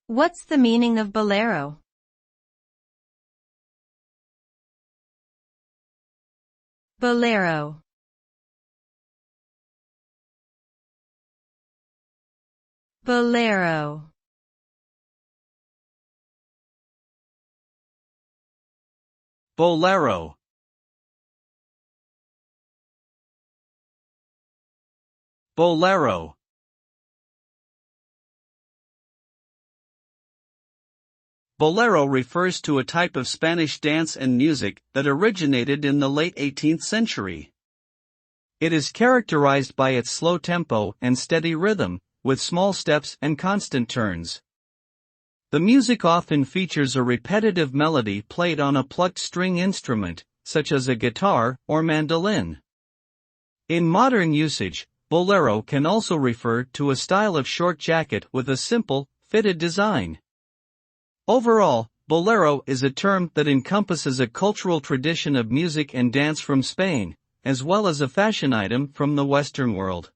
What's the meaning of bolero? Bolero. Bolero. Bolero. Bolero. Bolero refers to a type of Spanish dance and music that originated in the late 18th century. It is characterized by its slow tempo and steady rhythm, with small steps and constant turns. The music often features a repetitive melody played on a plucked string instrument, such as a guitar or mandolin. In modern usage, bolero can also refer to a style of short jacket with a simple, fitted design. Overall, bolero is a term that encompasses a cultural tradition of music and dance from Spain, as well as a fashion item from the Western world.